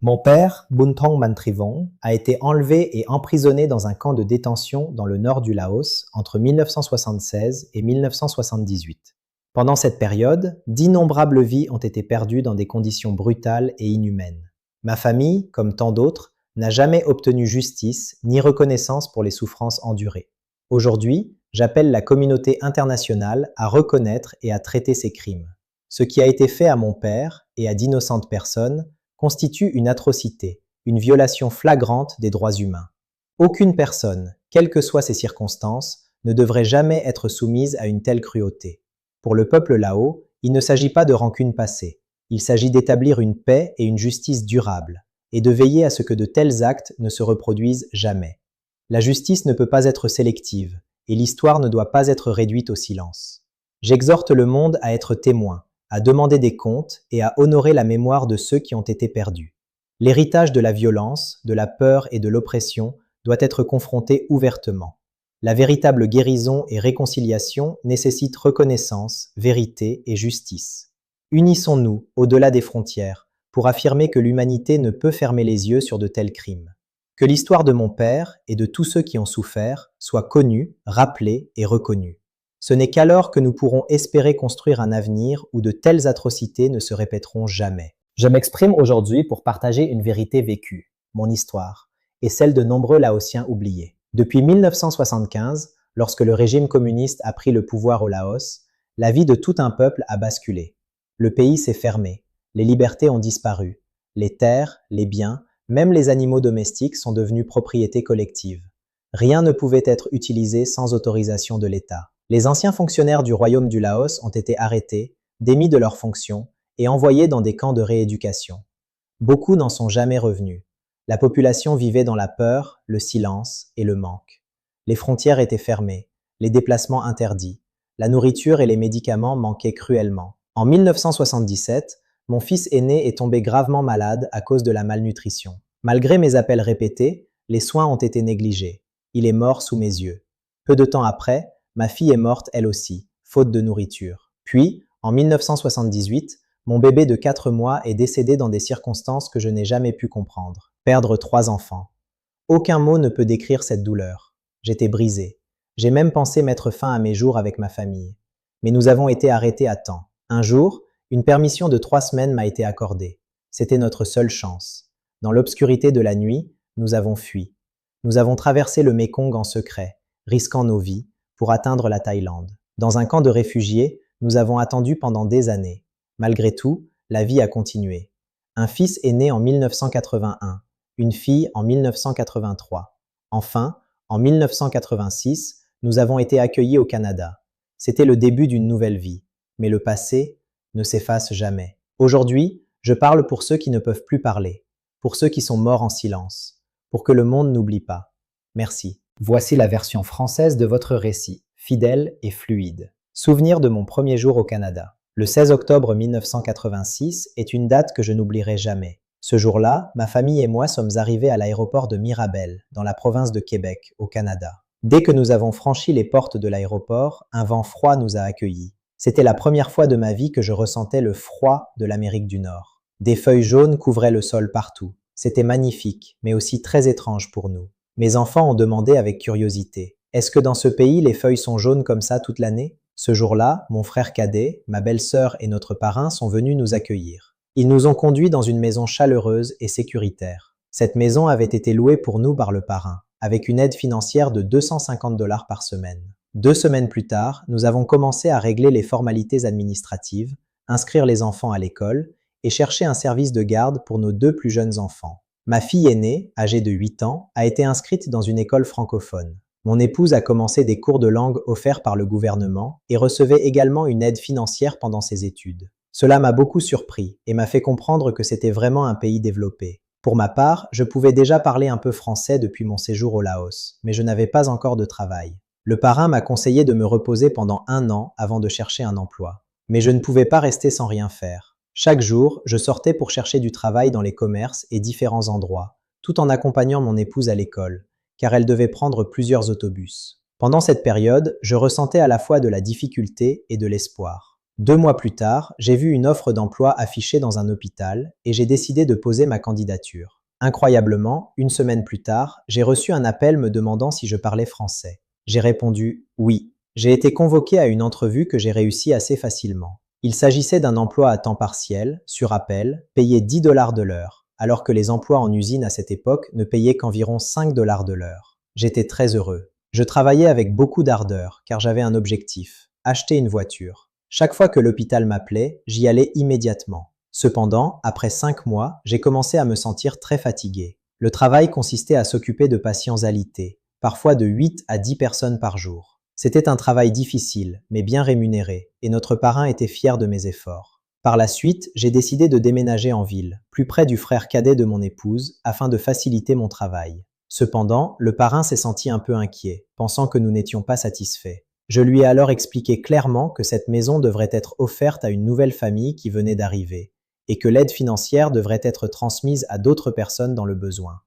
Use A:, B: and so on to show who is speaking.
A: Mon père, Bunthong Mantrivong, a été enlevé et emprisonné dans un camp de détention dans le nord du Laos entre 1976 et 1978. Pendant cette période, d'innombrables vies ont été perdues dans des conditions brutales et inhumaines. Ma famille, comme tant d'autres, n'a jamais obtenu justice ni reconnaissance pour les souffrances endurées. Aujourd'hui, j'appelle la communauté internationale à reconnaître et à traiter ces crimes. Ce qui a été fait à mon père et à d'innocentes personnes constitue une atrocité, une violation flagrante des droits humains. Aucune personne, quelles que soient ses circonstances, ne devrait jamais être soumise à une telle cruauté. Pour le peuple lao, il ne s'agit pas de rancune passée, il s'agit d'établir une paix et une justice durables, et de veiller à ce que de tels actes ne se reproduisent jamais. La justice ne peut pas être sélective, et l'histoire ne doit pas être réduite au silence. J'exhorte le monde à être témoin, à demander des comptes et à honorer la mémoire de ceux qui ont été perdus. L'héritage de la violence, de la peur et de l'oppression doit être confronté ouvertement. La véritable guérison et réconciliation nécessitent reconnaissance, vérité et justice. Unissons-nous, au-delà des frontières, pour affirmer que l'humanité ne peut fermer les yeux sur de tels crimes. Que l'histoire de mon père et de tous ceux qui ont souffert soit connue, rappelée et reconnue. Ce n'est qu'alors que nous pourrons espérer construire un avenir où de telles atrocités ne se répéteront jamais. Je m'exprime aujourd'hui pour partager une vérité vécue, mon histoire, et celle de nombreux Laotiens oubliés. Depuis 1975, lorsque le régime communiste a pris le pouvoir au Laos, la vie de tout un peuple a basculé. Le pays s'est fermé, les libertés ont disparu, les terres, les biens, même les animaux domestiques sont devenus propriété collective. Rien ne pouvait être utilisé sans autorisation de l'État. Les anciens fonctionnaires du royaume du Laos ont été arrêtés, démis de leurs fonctions et envoyés dans des camps de rééducation. Beaucoup n'en sont jamais revenus. La population vivait dans la peur, le silence et le manque. Les frontières étaient fermées, les déplacements interdits, la nourriture et les médicaments manquaient cruellement. En 1977, mon fils aîné est tombé gravement malade à cause de la malnutrition. Malgré mes appels répétés, les soins ont été négligés. Il est mort sous mes yeux. Peu de temps après, ma fille est morte elle aussi, faute de nourriture. Puis, en 1978, mon bébé de 4 mois est décédé dans des circonstances que je n'ai jamais pu comprendre. Perdre 3 enfants. Aucun mot ne peut décrire cette douleur. J'étais brisé. J'ai même pensé mettre fin à mes jours avec ma famille. Mais nous avons été arrêtés à temps. Un jour, une permission de 3 semaines m'a été accordée. C'était notre seule chance. Dans l'obscurité de la nuit, nous avons fui. Nous avons traversé le Mékong en secret, risquant nos vies, pour atteindre la Thaïlande. Dans un camp de réfugiés, nous avons attendu pendant des années. Malgré tout, la vie a continué. Un fils est né en 1981, une fille en 1983. Enfin, en 1986, nous avons été accueillis au Canada. C'était le début d'une nouvelle vie. Mais le passé ne s'efface jamais. Aujourd'hui, je parle pour ceux qui ne peuvent plus parler, pour ceux qui sont morts en silence, pour que le monde n'oublie pas. Merci. Voici la version française de votre récit, fidèle et fluide. Souvenir de mon premier jour au Canada. Le 16 octobre 1986 est une date que je n'oublierai jamais. Ce jour-là, ma famille et moi sommes arrivés à l'aéroport de Mirabel, dans la province de Québec, au Canada. Dès que nous avons franchi les portes de l'aéroport, un vent froid nous a accueillis. C'était la première fois de ma vie que je ressentais le froid de l'Amérique du Nord. Des feuilles jaunes couvraient le sol partout. C'était magnifique, mais aussi très étrange pour nous. Mes enfants ont demandé avec curiosité « Est-ce que dans ce pays, les feuilles sont jaunes comme ça toute l'année ?» Ce jour-là, mon frère cadet, ma belle-sœur et notre parrain sont venus nous accueillir. Ils nous ont conduits dans une maison chaleureuse et sécuritaire. Cette maison avait été louée pour nous par le parrain, avec une aide financière de 250 $ par semaine. 2 semaines plus tard, nous avons commencé à régler les formalités administratives, inscrire les enfants à l'école et chercher un service de garde pour nos 2 plus jeunes enfants. Ma fille aînée, âgée de 8 ans, a été inscrite dans une école francophone. Mon épouse a commencé des cours de langue offerts par le gouvernement et recevait également une aide financière pendant ses études. Cela m'a beaucoup surpris et m'a fait comprendre que c'était vraiment un pays développé. Pour ma part, je pouvais déjà parler un peu français depuis mon séjour au Laos, mais je n'avais pas encore de travail. Le parrain m'a conseillé de me reposer pendant 1 an avant de chercher un emploi. Mais je ne pouvais pas rester sans rien faire. Chaque jour, je sortais pour chercher du travail dans les commerces et différents endroits, tout en accompagnant mon épouse à l'école, car elle devait prendre plusieurs autobus. Pendant cette période, je ressentais à la fois de la difficulté et de l'espoir. 2 mois plus tard, j'ai vu une offre d'emploi affichée dans un hôpital et j'ai décidé de poser ma candidature. Incroyablement, une semaine plus tard, j'ai reçu un appel me demandant si je parlais français. J'ai répondu oui. J'ai été convoqué à une entrevue que j'ai réussi assez facilement. Il s'agissait d'un emploi à temps partiel, sur appel, payé 10 dollars de l'heure, alors que les emplois en usine à cette époque ne payaient qu'environ 5 dollars de l'heure. J'étais très heureux. Je travaillais avec beaucoup d'ardeur, car j'avais un objectif, acheter une voiture. Chaque fois que l'hôpital m'appelait, j'y allais immédiatement. Cependant, après 5 mois, j'ai commencé à me sentir très fatigué. Le travail consistait à s'occuper de patients alités, parfois de 8 à 10 personnes par jour. C'était un travail difficile, mais bien rémunéré, et notre parrain était fier de mes efforts. Par la suite, j'ai décidé de déménager en ville, plus près du frère cadet de mon épouse, afin de faciliter mon travail. Cependant, le parrain s'est senti un peu inquiet, pensant que nous n'étions pas satisfaits. Je lui ai alors expliqué clairement que cette maison devrait être offerte à une nouvelle famille qui venait d'arriver, et que l'aide financière devrait être transmise à d'autres personnes dans le besoin.